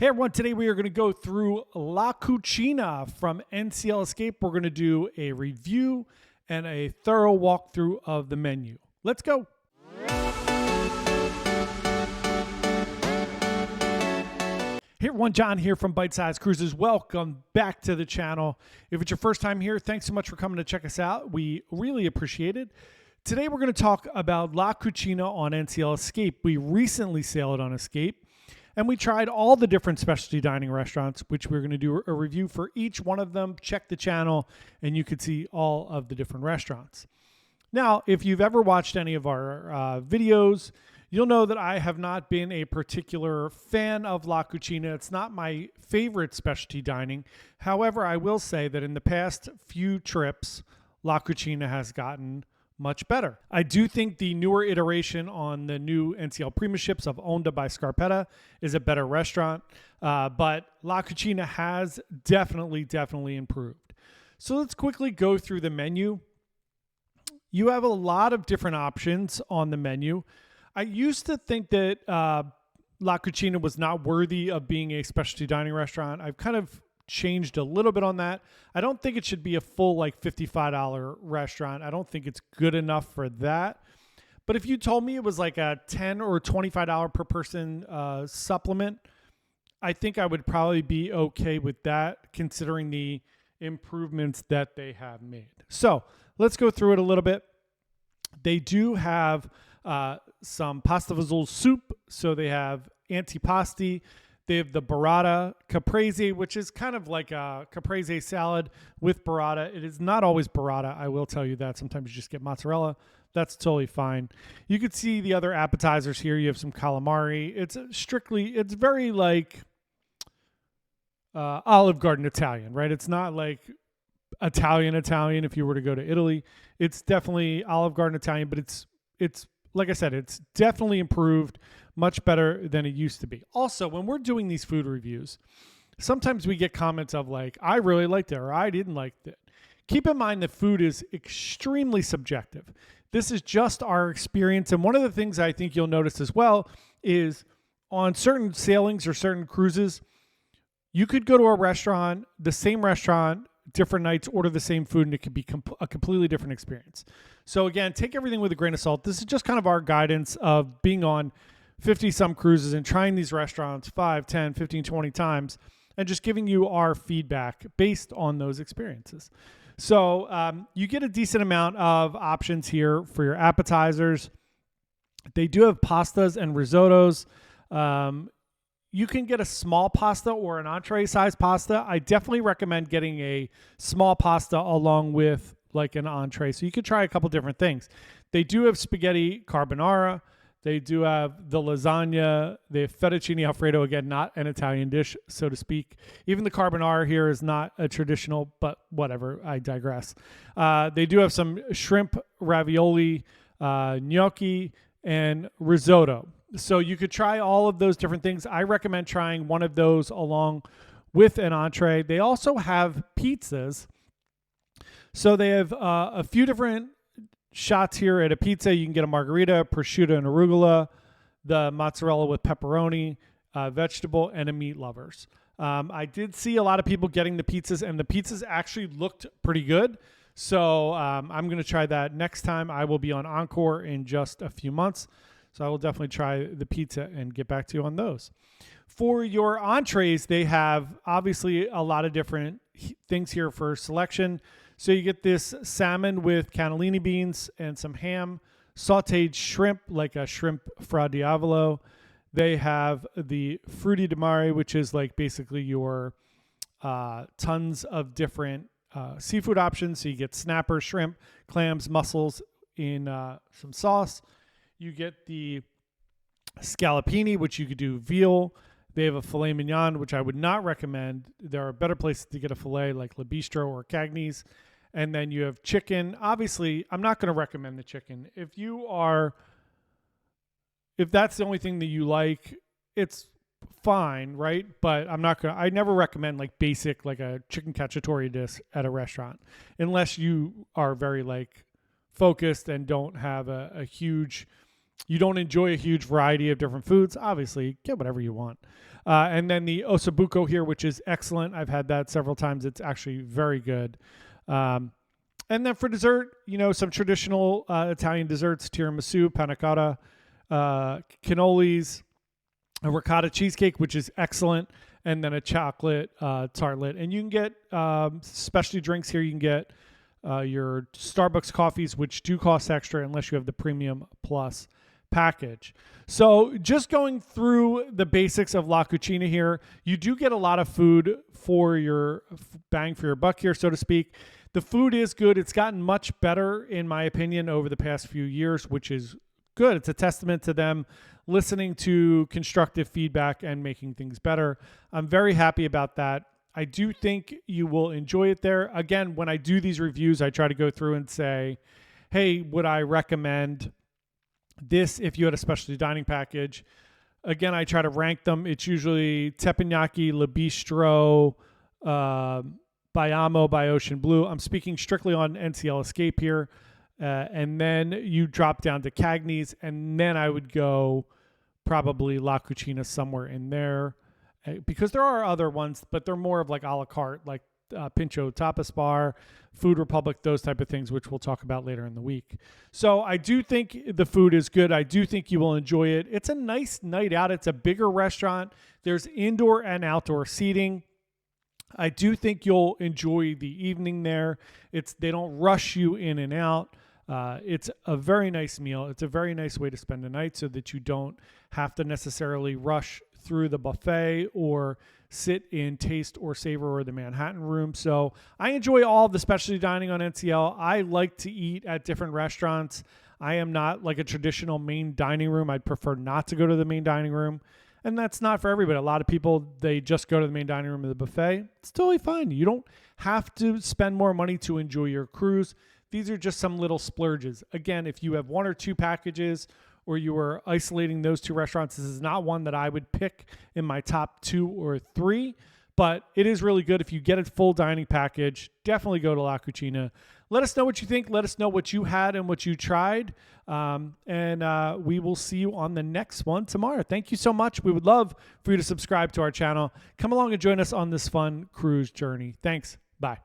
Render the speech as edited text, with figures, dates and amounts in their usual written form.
Hey everyone, today we are going to go through La Cucina from NCL Escape. We're going to do a review and a thorough walkthrough of the menu. Let's go. Hey everyone, John here from Bite Size Cruises. Welcome back to the channel. If it's your first time here, thanks so much for coming to check us out. We really appreciate it. Today we're going to talk about La Cucina on NCL Escape. We recently sailed on Escape. And we tried all the different specialty dining restaurants, which we're going to do a review for each one of them. Check the channel, and you can see all of the different restaurants. Now, if you've ever watched any of our videos, you'll know that I have not been a particular fan of La Cucina. It's not my favorite specialty dining. However, I will say that in the past few trips, La Cucina has gotten much better. I do think the newer iteration on the new NCL Prima ships of Onda by Scarpetta is a better restaurant, but La Cucina has definitely improved. So let's quickly go through the menu. You have a lot of different options on the menu. I used to think that La Cucina was not worthy of being a specialty dining restaurant. I've kind of changed a little bit on that. I don't think it should be a full like $55 restaurant. I don't think it's good enough for that. But if you told me it was like a $10 or $25 per person supplement, I think I would probably be okay with that considering the improvements that they have made. So let's go through it a little bit. They do have some pasta fazool soup. So they have antipasti. They have the burrata caprese, which is kind of like a caprese salad with burrata. It is not always burrata, I will tell you that. Sometimes you just get mozzarella. That's totally fine. You could see the other appetizers here. You have some calamari. It's very like Olive Garden Italian, right? It's not like Italian if you were to go to Italy. It's definitely Olive Garden Italian, but it's like I said, it's definitely improved, much better than it used to be. Also, when we're doing these food reviews, sometimes we get comments of like, I really liked it or I didn't like it. Keep in mind that food is extremely subjective. This is just our experience. And one of the things I think you'll notice as well is on certain sailings or certain cruises, you could go to a restaurant, the same restaurant, different nights, order the same food, and it could be a completely different experience. So again, take everything with a grain of salt. This is just kind of our guidance of being on 50-some cruises and trying these restaurants 5, 10, 15, 20 times and just giving you our feedback based on those experiences. So you get a decent amount of options here for your appetizers. They do have pastas and risottos. You can get a small pasta or an entree size pasta. I definitely recommend getting a small pasta along with like an entree. So you could try a couple different things. They do have spaghetti carbonara. They do have the lasagna. They have fettuccine alfredo. Again, not an Italian dish, so to speak. Even the carbonara here is not a traditional, but whatever, I digress. They do have some shrimp ravioli, gnocchi, and risotto. So you could try all of those different things. I recommend trying one of those along with an entree. They also have pizzas. So they have a few different shots here at a pizza. You can get a margherita, prosciutto, and arugula, the mozzarella with pepperoni, vegetable, and a meat lovers. I did see a lot of people getting the pizzas, and the pizzas actually looked pretty good. So I'm going to try that next time. I will be on Encore in just a few months. So I will definitely try the pizza and get back to you on those. For your entrees, they have obviously a lot of different things here for selection. So you get this salmon with cannellini beans and some ham, sauteed shrimp, like a shrimp fra diavolo. They have the frutti di mare, which is like basically your tons of different seafood options. So you get snapper, shrimp, clams, mussels in some sauce. You get the scallopini, which you could do veal. They have a filet mignon, which I would not recommend. There are better places to get a filet like Le Bistro or Cagney's. And then you have chicken. Obviously, I'm not going to recommend the chicken. If that's the only thing that you like, it's fine, right? But I never recommend like basic, like a chicken cacciatore dish at a restaurant, unless you are very like focused and don't have a huge you don't enjoy a huge variety of different foods, obviously get whatever you want. And then the ossobuco here, which is excellent. I've had that several times. It's actually very good. And then for dessert, some traditional Italian desserts: tiramisu, panna cotta, cannolis, a ricotta cheesecake, which is excellent, and then a chocolate tartlet. And you can get specialty drinks here. You can get your Starbucks coffees, which do cost extra unless you have the Premium Plus package. So just going through the basics of La Cucina here, you do get a lot of food for your bang for your buck here, so to speak. The food is good. It's gotten much better, in my opinion, over the past few years, which is good. It's a testament to them listening to constructive feedback and making things better. I'm very happy about that. I do think you will enjoy it there. Again, when I do these reviews, I try to go through and say, hey, would I recommend this if you had a specialty dining package? Again, I try to rank them. It's usually Teppanyaki, Le Bistro, Bayamo by Ocean Blue. I'm speaking strictly on NCL Escape here. And then you drop down to Cagney's, and then I would go probably La Cucina somewhere in there, because there are other ones, but they're more of like a la carte, like Pincho Tapas Bar, Food Republic, those type of things, which we'll talk about later in the week. So I do think the food is good. I do think you will enjoy it. It's a nice night out. It's a bigger restaurant. There's indoor and outdoor seating. I do think you'll enjoy the evening there. They don't rush you in and out. It's a very nice meal. It's a very nice way to spend the night so that you don't have to necessarily rush through the buffet or sit in Taste or Savor or the Manhattan Room. So I enjoy all the specialty dining on NCL. I like to eat at different restaurants. I am not like a traditional main dining room. I'd prefer not to go to the main dining room. And that's not for everybody. A lot of people, they just go to the main dining room of the buffet. It's totally fine. You don't have to spend more money to enjoy your cruise. These are just some little splurges. Again, if you have one or two packages or you are isolating those two restaurants, this is not one that I would pick in my top 2 or 3, but it is really good. If you get a full dining package, definitely go to La Cucina. Let us know what you think. Let us know what you had and what you tried. And we will see you on the next one tomorrow. Thank you so much. We would love for you to subscribe to our channel. Come along and join us on this fun cruise journey. Thanks. Bye.